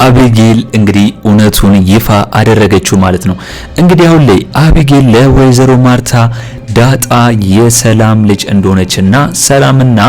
አቢጌል እንግዲህ እውነቱን ይፋ አደረገችው ማለት ነው። እንግዲህ አሁን ላይ አቢጌል ለወይዘሮ ማርታ ዳጣ የሰላም ልጅ እንደሆነችና ሰላምና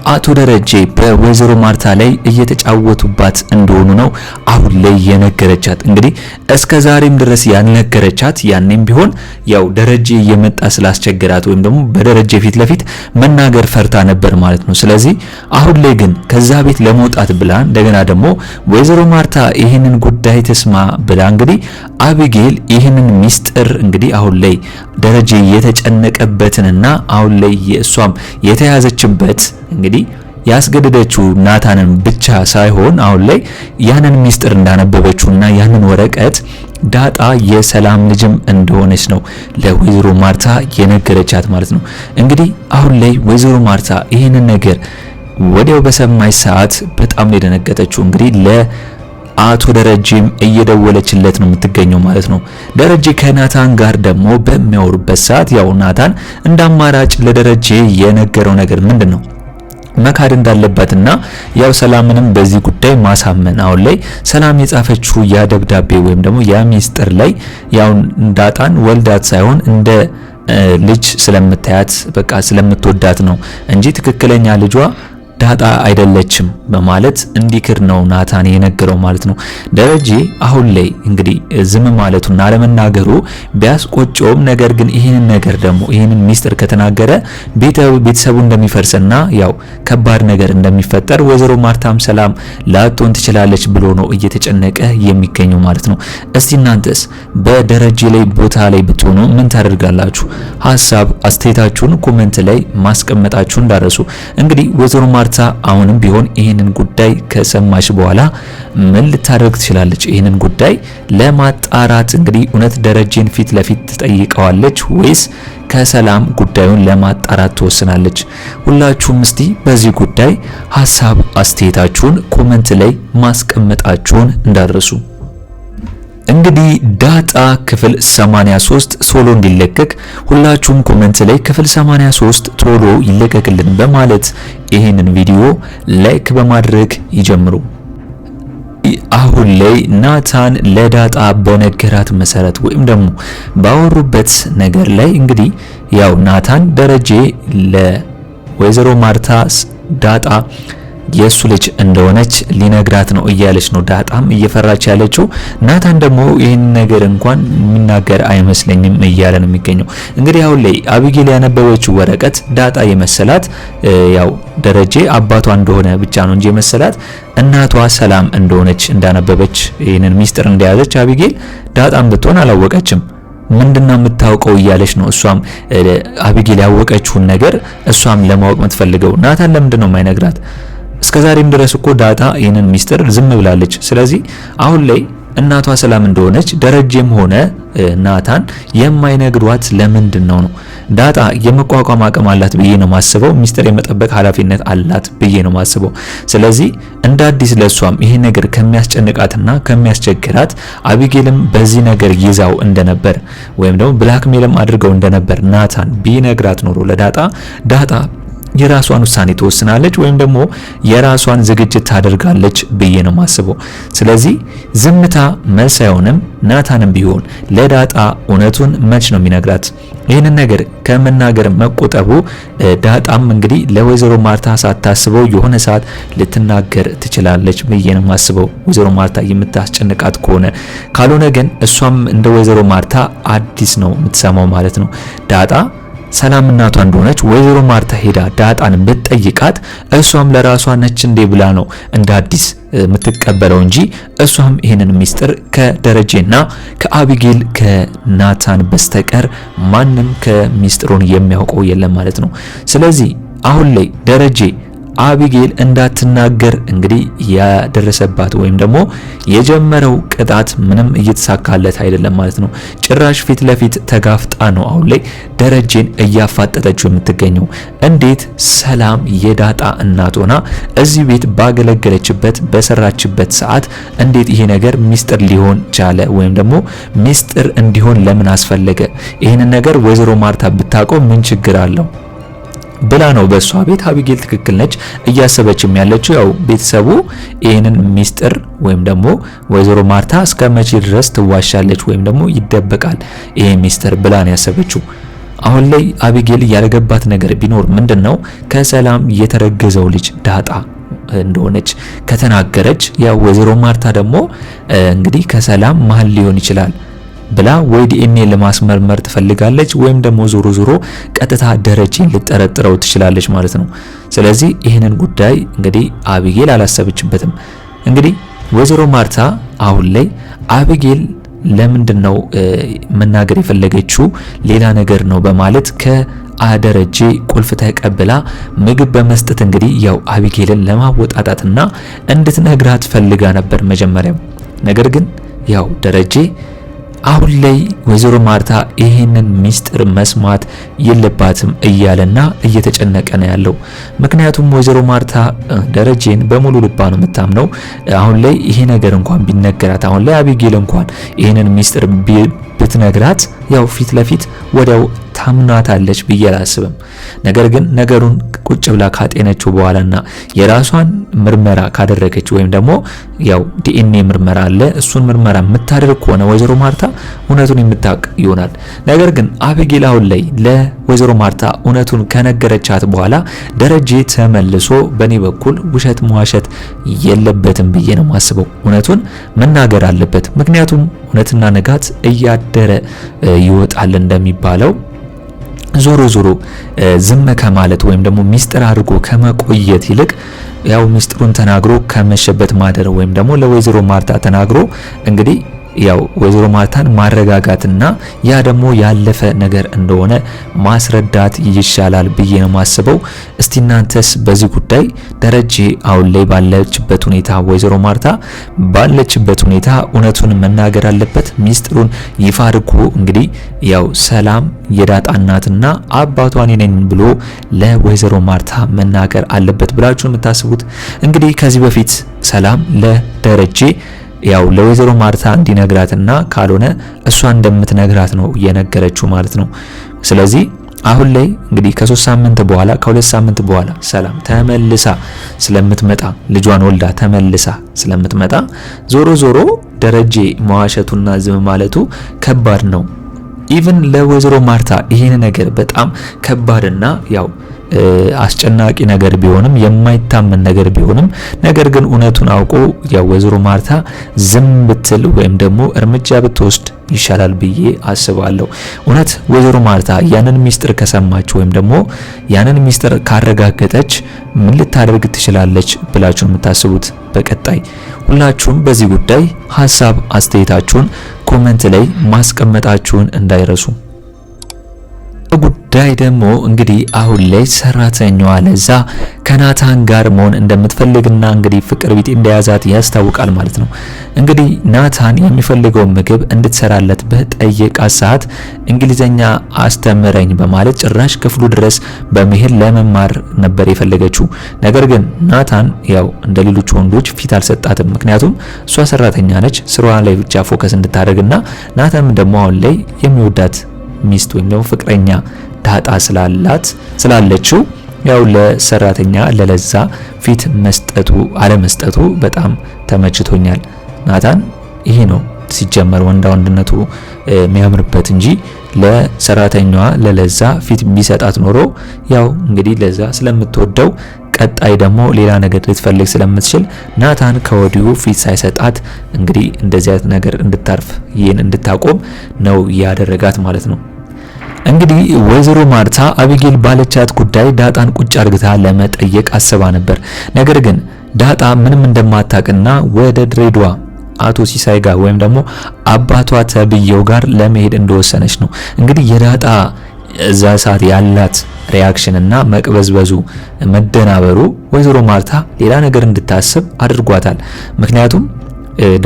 አቶ ደረጀ በወይዘሮ ማርታ ላይ እየተጫወቱባት እንደሆኑ ነው አሁን ላይ የነገረቻት። እንግዲህ እስከ ዛሬም ድረስ ያልነገረቻት ያኔም ቢሆን ያው ደረጀ እየመጣ ስላስቸገራት ወይም ደግሞ በደረጀ ፊት ለፊት መናገር ፈርታ ነበር ማለት ነው። ስለዚህ አሁን ላይ ግን ከዛ ቤት ለመውጣት ብላ እንደገና ደግሞ ወይዘሮ ማርታ ይህንን ጉዳይ ተስማ ብላ እንግዲህ አቢጌል ይህንን ሚስጥር እንግዲህ አሁን ላይ ደረጀ የተጨነቀበትንና አሁን ላይ እሷም የተያዘችበት እንግዲህ ያስገደደችው ናታንን ብቻ ሳይሆን አሁን ላይ ያንን ሚስጥር እንዳነበበችውና ያንን ወረቀት ዳጣ የሰላም ልጅም እንደሆነች ነው ለወይዘሮ ማርታ የነገረቻት ማለት ነው። እንግዲህ አሁን ላይ ወይዘሮ ማርታ ይህንን ነገር ወዲያው በሰማች ሰዓት በጣም ነው የደነገጠችው። እንግዲህ አቶ ደረጀም እየደወለችለት ነው የምትገኘው ማለት ነው። ደረጀ ከናታን ጋር ደግሞ በሚያወሩበት ሰዓት ያው ናታን እንዳማራጭ ለደረጀ የነገረው ነገር ምንድነው መካድ እንዳለበትና ያው ሰላምንም በዚህ ጉዳይ ማሳመን አሁን ላይ ሰላም የጻፈችው ያ ደብዳቤ ወይም ደግሞ ያ ሚስጥር ላይ ያው ዳጣን ወልዳት ሳይሆን እንደ ልጅ ስለምታያት በቃ ስለምትወዳት ነው እንጂ ትክክለኛ ልጇ ዳጣ አይደለችም በማለት እንዲክር ነው ናታን የነገረው ማለት ነው። ደረጀ አሁን ላይ እንግዲህ ዝም ማለቱና አለመናገሩ ቢያስቆጨውም ነገር ግን ይህንን ነገር ደግሞ ይህንን ሚስጥር ከተናገረ ቤተሰቡ እንደሚፈርስና ያው ከባድ ነገር እንደሚፈጠር ወይዘሮ ማርታም ሰላም ላትሆን ትችላለች ብሎ ነው እየተጨነቀ የሚገኘው ማለት ነው። እስቲ እናንተስ በደረጀ ላይ ቦታ ላይ ብትሆኑ ምን ታደርጋላችሁ? ሐሳብ አስተያየታችሁን ኮሜንት ላይ ማስቀመጣችሁን እንዳረሱ። እንግዲህ ወይዘሮ ማርታ አሁንም ቢሆን ይህንን ጉዳይ ከሰማች በኋላ ምን ልታደርግ ትችላለች? ይህንን ጉዳይ ለማጣራት እንግዲህ እውነት ደረጀን ፊት ለፊት ትጠይቀዋለች ወይስ ከሰላም ጉዳዩን ለማጣራት ትወስናለች? ሁላችሁም እስቲ በዚህ ጉዳይ ሐሳብ አስተያየታችሁን ኮሜንት ላይ ማስቀመጣችሁን እንዳትረሱ። እንግዲህ ዳጣ ክፍል 83 ቶሎ እንዲለቀቅ ሁላችሁም ኮሜንት ላይ ክፍል 83 ቶሎ ይለቀቅልን በማለት ይሄንን ቪዲዮ ላይክ በማድረግ ይጀምሩ። አሁን ላይ ናታን ለዳጣ በነገራት መሰረት ወይም ደግሞ ባወሩበት ነገር ላይ እንግዲህ ያው ናታን ደረጀ ለወይዘሮ ማርታ ዳጣ የሱ ልጅ እንደሆነች ሊነግራት ነው እያለች ነው ዳጣም እየፈራች ያለችው። ናታን ደግሞ ይህን ነገር እንኳን የሚናገር አይመስለኝም እያለ ነው የሚገኘው። እንግዲህ አሁን ላይ አቢጌል ያነበበችው ወረቀት ዳጣ የመሰላት ያው ደረጀ አባቷ እንደሆነ ብቻ ነው እንጂ የመሰላት እናቷ ሰላም እንደሆነች እንዳነበበች ይህንን ሚስጥር እንደያዘች አቢጌል ዳጣም ብትሆን አላወቀችም። ምንድነው የምታውቀው እያለች ነው እሷም አቢጌል ያወቀችውን ነገር እሷም ለማወቅ የምትፈልገው። ናታን ለምንድነው የማይነግራት? እስከዛሬም ድረስ እኮ ዳጣ ይህንን ሚስጥር ዝም ብላለች። ስለዚህ አሁን ላይ እናቷ ሰላም እንደሆነች ደረጀም ሆነ ናታን የማይነግሯት ለምንድነው ነው? ዳጣ የመቋቋም አቅም አላት ብዬ ነው ማስበው። ሚስጥር የመጠበቅ ኃላፊነት አላት ብዬ ነው ማስበው። ስለዚህ እንደ አዲስ ለሷም ይሄ ነገር ከሚያስጨንቃትና ከሚያስቸግራት አቢጌልም በዚህ ነገር ይዛው እንደነበር ወይም ደግሞ ብላክሜልም አድርገው እንደነበር ናታን ቢነግራት ኖሮ ዳጣ የራሷን ውሳኔ ትወስናለች ወይም ደግሞ የራሷን ዝግጅት ታደርጋለች ብዬ ነው ማስበው። ስለዚህ ዝምታ መልስ አይሆንም። ናታንም ቢሆን ለዳጣ እውነቱን መች ነው የሚነግራት? ይህንን ነገር ከመናገር መቆጠቡ ዳጣም እንግዲህ ለወይዘሮ ማርታ ሳታስበው የሆነ ሰዓት ልትናገር ትችላለች ብዬ ነው ማስበው። ወይዘሮ ማርታ የምታስጨንቃት ከሆነ ካልሆነ ግን እሷም እንደ ወይዘሮ ማርታ አዲስ ነው የምትሰማው ማለት ነው። ዳጣ ሰላም እናቷ እንደሆነች ወይዘሮ ማርታ ሄዳ ዳጣን ብትጠይቃት እሷም ለራሷ ነች እንዴ ብላ ነው እንደ አዲስ የምትቀበለው እንጂ እሷም ይሄንን ሚስጥር ከደረጀና ከአቢጌል ከናታን በስተቀር ማንም ከሚስጥሩን የሚያውቀው የለም ማለት ነው። ስለዚህ አሁን ላይ ደረጀ አቢጌል እንዳትናገር እንግዲህ ያደረሰባት ወይም ደግሞ የጀመረው ቅጣት ምንም እየተሳካለት አይደለም ማለት ነው። ጭራሽ ፊት ለፊት ተጋፍጣ ነው አሁን ላይ ደረጀን እያፋጠጠችው የምትገኘው። እንዴት ሰላም የዳጣ እናት ሆና እዚህ ቤት ባገለገለችበት በሰራችበት ሰዓት እንዴት ይሄ ነገር ሚስጥር ሊሆን ቻለ? ወይም ደግሞ ሚስጥር እንዲሆን ለምን አስፈለገ? ይህንን ነገር ወይዘሮ ማርታ ብታውቀው ምን ችግር አለው? ብላ ነው በሷ ቤት አቢጌል ትክክል ነች እያሰበችም ያለችው። ያው ቤተሰቡ ይህንን ሚስጥር ወይም ደግሞ ወይዘሮ ማርታ እስከ መቼ ድረስ ትዋሻለች ወይም ደግሞ ይደበቃል ይሄ ሚስጥር ብላ ነው ያሰበችው። አሁን ላይ አቢጌል ያለገባት ነገር ቢኖር ምንድነው ከሰላም የተረገዘው ልጅ ዳጣ እንደሆነች ከተናገረች ያው ወይዘሮ ማርታ ደግሞ እንግዲህ ከሰላም መሀል ሊሆን ይችላል ብላ ወይ ዲኤንኤ ለማስመርመር ትፈልጋለች ወይም ደግሞ ዞሮ ቀጥታ ደረጀን ልጠረጥረው ትችላለች ማለት ነው። ስለዚህ ይህንን ጉዳይ እንግዲህ አቢጌል አላሰበችበትም። እንግዲህ ወይዘሮ ማርታ አሁን ላይ አቢጌል ለምንድነው መናገር የፈለገችው ሌላ ነገር ነው በማለት ከደረጀ ቁልፍ ተቀብላ ምግብ በመስጠት እንግዲህ ያው አቢጌልን ለማወጣጣትና እንድትነግራት ፈልጋ ነበር መጀመሪያም። ነገር ግን ያው ደረጀ አሁን ላይ ወይዘሮ ማርታ ይሄንን ሚስጥር መስማት የለባትም እያለና እየተጨነቀ ነው ያለው። ምክንያቱም ወይዘሮ ማርታ ደረጀን በሙሉ ልባ ነው የምታምነው። አሁን ላይ ይሄ ነገር እንኳን ቢነገራት አሁን ላይ አቢጌል እንኳን ይሄንን ሚስጥር ብትነግራት ያው ፊት ለፊት ወዲያው ታምናታለች ብዬ አላስብም። ነገር ግን ነገሩን ቁጭ ብላ ካጤነችው በኋላና የራሷን ምርመራ ካደረገች ወይም ደግሞ ያው ዲኤንኤ ምርመራ አለ እሱን ምርመራ የምታደርግ ከሆነ ወይዘሮ ማርታ እውነቱን የምታውቅ ይሆናል። ነገር ግን አቢጌል አሁን ላይ ለወይዘሮ ማርታ እውነቱን ከነገረቻት በኋላ ደረጀ ተመልሶ በኔ በኩል ውሸት መዋሸት የለበትም ብዬ ነው ማስበው። እውነቱን መናገር አለበት። ምክንያቱም እውነትና ንጋት እያደረ ይወጣል እንደሚባለው ዞሮ ዝም ከማለት ወይም ደግሞ ሚስጥር አድርጎ ከመቆየት ይልቅ ያው ሚስጥሩን ተናግሮ ከመሸበት ማደር ወይም ደግሞ ለወይዘሮ ማርታ ተናግሮ እንግዲህ ያው ወይዘሮ ማርታን ማረጋጋትና ያ ደግሞ ያለፈ ነገር እንደሆነ ማስረዳት ይሻላል ብዬ ነው ማስበው። እስቲ እናንተስ በዚህ ጉዳይ ደረጀ አሁን ላይ ባለችበት ሁኔታ ወይዘሮ ማርታ ባለችበት ሁኔታ እውነቱን መናገር አለበት ሚስጥሩን ይፋ አድርጎ እንግዲህ ያው ሰላም የዳጣ እናትና አባቷን ነኝ ብሎ ለወይዘሮ ማርታ መናገር አለበት ብላችሁ የምታስቡት? እንግዲህ ከዚህ በፊት ሰላም ለደረጀ ያው ለወይዘሮ ማርታ እንዲነግራትና ካልሆነ እሷ እንደምትነግራት ነው እየነገረችው ማለት ነው። ስለዚህ አሁን ላይ እንግዲህ ከ3 ሳምንት በኋላ ከ2 ሳምንት በኋላ ሰላም ተመልሳ ስለምትመጣ ልጇን ወልዳ ተመልሳ ስለምትመጣ ዞሮ ደረጀ መዋሸቱና ዝም ማለቱ ከባድ ነው። ኢቭን ለወይዘሮ ማርታ ይሄን ነገር በጣም ከባድና ያው አስጨናቂ ነገር ቢሆንም የማይታመን ነገር ቢሆንም ነገር ግን እውነቱን አውቆ ያው ወይዘሮ ማርታ ዝም ብትል ወይም ደግሞ እርምጃ ብትወስድ ይሻላል ብዬ አስባለሁ። እውነት ወይዘሮ ማርታ ያንን ሚስጥር ከሰማች ወይም ደግሞ ያንን ሚስጥር ካረጋገጠች ምን ልታደርግ ትችላለች ብላችሁ የምታስቡት? በቀጣይ ሁላችሁም በዚህ ጉዳይ ሐሳብ አስተያየታችሁን ኮሜንት ላይ ማስቀመጣችሁን እንዳይረሱ። ጉዳይ ደግሞ እንግዲህ አሁን ላይ ሰራተኛዋ ለዛ ከናታን ጋር መሆን እንደምትፈልግና እንግዲህ ፍቅር ቢጤ እንደያዛት ያስታውቃል ማለት ነው። እንግዲህ ናታን የሚፈልገው ምግብ እንድትሰራለት በጠየቃት ሰዓት እንግሊዘኛ አስተምረኝ በማለት ጭራሽ ክፍሉ ድረስ በመሄድ ለመማር ነበር የፈለገችው። ነገር ግን ናታን ያው እንደ ሌሎች ወንዶች ፊት አልሰጣትም። ምክንያቱም እሷ ሰራተኛ ነች፣ ስራዋ ላይ ብቻ ፎከስ እንድታደርግና ናታን ደግሞ አሁን ላይ የሚወዳት ሚስት ወይም ደግሞ ፍቅረኛ ዳጣ ስላለችው ያው ለሰራተኛ ለለዛ ፊት መስጠቱ አለመስጠቱ በጣም ተመችቶኛል። ናታን ይሄ ነው ሲጀመር ወንድነቱ የሚያምርበት እንጂ ለሰራተኛዋ ለለዛ ፊት ቢሰጣት ኖሮ ያው እንግዲህ ለዛ ስለምትወደው ቀጣይ ደግሞ ሌላ ነገር ልትፈልግ ስለምትችል ናታን ከወዲሁ ፊት ሳይሰጣት እንግዲህ እንደዚህ አይነት ነገር እንድታርፍ ይሄን እንድታቆም ነው ያደረጋት ማለት ነው። እንግዲህ ወይዘሮ ማርታ አቢጌል ባለቻት ጉዳይ ዳጣን ቁጭ አርግታ ለመጠየቅ አስባ ነበር። ነገር ግን ዳጣ ምንም እንደማታውቅና ወደ ድሬዳዋ አቶ ሲሳይ ጋር ወይም ደግሞ አባቷ ተብየው ጋር ለመሄድ እንደወሰነች ነው። እንግዲህ የዳጣ እዛ ሰዓት ያላት ሪአክሽን እና መቅበዝበዙ መደናበሩ ወይዘሮ ማርታ ሌላ ነገር እንድታስብ አድርጓታል። ምክንያቱም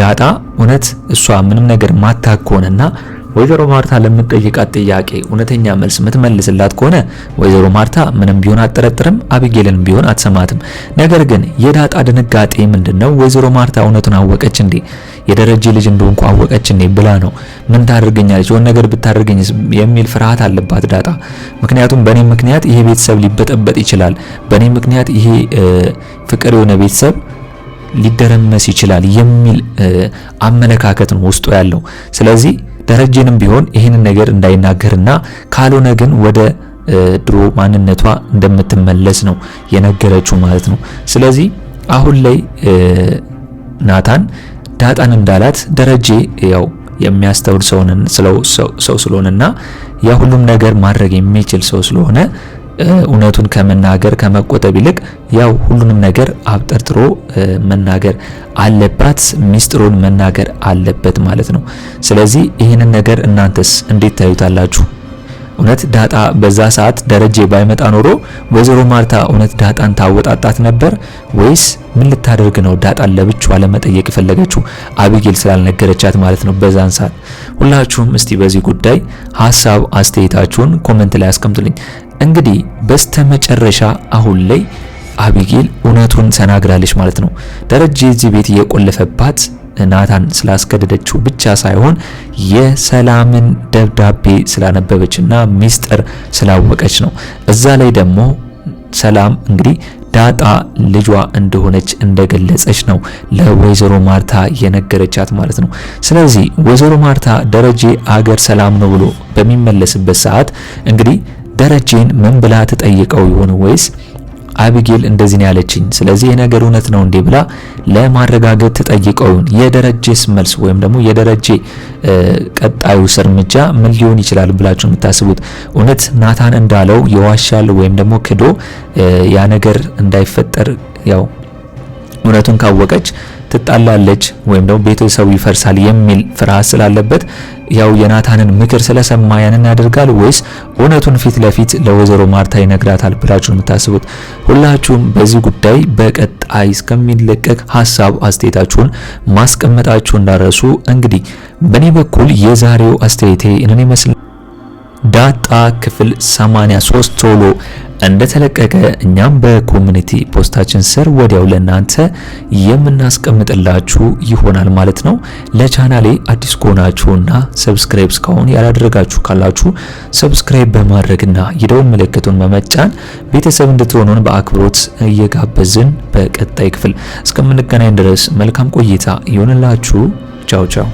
ዳጣ እውነት እሷ ምንም ነገር ማታውቅ ከሆነና ወይዘሮ ማርታ ለምትጠይቃት ጥያቄ እውነተኛ መልስ የምትመልስላት ከሆነ ወይዘሮ ማርታ ምንም ቢሆን አትጠረጥርም፣ አቢጌልን ቢሆን አትሰማትም። ነገር ግን የዳጣ ድንጋጤ ምንድነው? ወይዘሮ ማርታ እውነቱን አወቀች እንዴ? የደረጀ ልጅ እንደሆንኩ አወቀች እንዴ ብላ ነው። ምን ታደርገኛለች? የሆነ ነገር ብታደርገኝ የሚል ፍርሃት አለባት ዳጣ። ምክንያቱም በኔ ምክንያት ይሄ ቤተሰብ ሊበጠበጥ ይችላል፣ በኔ ምክንያት ይሄ ፍቅር የሆነ ቤተሰብ ሊደረመስ ይችላል የሚል አመለካከት ነው ውስጡ ያለው። ስለዚህ ደረጀንም ቢሆን ይህንን ነገር እንዳይናገርና ካልሆነ ግን ወደ ድሮ ማንነቷ እንደምትመለስ ነው የነገረችው ማለት ነው። ስለዚህ አሁን ላይ ናታን ዳጣን እንዳላት ደረጀ ያው የሚያስተውል ሰው ስለሆነና ያ ሁሉም ነገር ማድረግ የሚችል ሰው ስለሆነ እውነቱን ከመናገር ከመቆጠብ ይልቅ ያው ሁሉንም ነገር አብጠርጥሮ መናገር አለባት፣ ሚስጥሩን መናገር አለበት ማለት ነው። ስለዚህ ይህንን ነገር እናንተስ እንዴት ታዩታላችሁ? እውነት ዳጣ በዛ ሰዓት ደረጀ ባይመጣ ኖሮ ወይዘሮ ማርታ እውነት ዳጣን ታወጣጣት ነበር ወይስ ምን ልታደርግ ነው ዳጣን ለብቻዋ ለመጠየቅ የፈለገችው አቢጌል ስላልነገረቻት ማለት ነው በዛን ሰዓት? ሁላችሁም እስቲ በዚህ ጉዳይ ሐሳብ አስተያየታችሁን ኮሜንት ላይ አስቀምጡልኝ። እንግዲህ በስተመጨረሻ አሁን ላይ አቢጌል እውነቱን ተናግራለች ማለት ነው። ደረጀ እዚህ ቤት የቆለፈባት ናታን ስላስገደደችው ብቻ ሳይሆን የሰላምን ደብዳቤ ስላነበበችና ሚስጥር ስላወቀች ነው። እዛ ላይ ደግሞ ሰላም እንግዲህ ዳጣ ልጇ እንደሆነች እንደገለጸች ነው ለወይዘሮ ማርታ የነገረቻት ማለት ነው። ስለዚህ ወይዘሮ ማርታ ደረጀ አገር ሰላም ነው ብሎ በሚመለስበት ሰዓት እንግዲህ ደረጀን ምን ብላ ተጠይቀው ይሆን ወይስ አቢጌል እንደዚህ ነው ያለችኝ፣ ስለዚህ የነገር እውነት ነው እንዴ ብላ ለማረጋገጥ ተጠይቀው የደረጀስ መልስ ወይም ደግሞ የደረጀ ቀጣዩ እርምጃ ምን ሊሆን ይችላል ብላችሁ የምታስቡት? እውነት ናታን እንዳለው የዋሻል ወይም ደግሞ ክዶ ያ ነገር እንዳይፈጠር ያው እውነቱን ካወቀች ትጣላለች ወይም ደግሞ ቤተሰቡ ይፈርሳል የሚል ፍርሃት ስላለበት ያው የናታንን ምክር ስለሰማ ያንን ያደርጋል ወይስ እውነቱን ፊት ለፊት ለወይዘሮ ማርታ ይነግራታል ብላችሁ የምታስቡት? ሁላችሁም በዚህ ጉዳይ በቀጣይ እስከሚለቀቅ ሐሳብ አስተያየታችሁን ማስቀመጣችሁ እንዳረሱ። እንግዲህ በኔ በኩል የዛሬው አስተያየቴ እኔ መስል ዳጣ ክፍል 83 ቶሎ እንደተለቀቀ እኛም በኮሚኒቲ ፖስታችን ስር ወዲያው ለናንተ የምናስቀምጥላችሁ ይሆናል ማለት ነው። ለቻናሌ አዲስ ከሆናችሁና ሰብስክራይብ እስካሁን ያላደረጋችሁ ካላችሁ ሰብስክራይብ በማድረግና የደወል ምልክቱን በመጫን ቤተሰብ እንድትሆኑን በአክብሮት እየጋበዝን በቀጣይ ክፍል እስከምንገናኝ ድረስ መልካም ቆይታ ይሁንላችሁ። ቻው ቻው።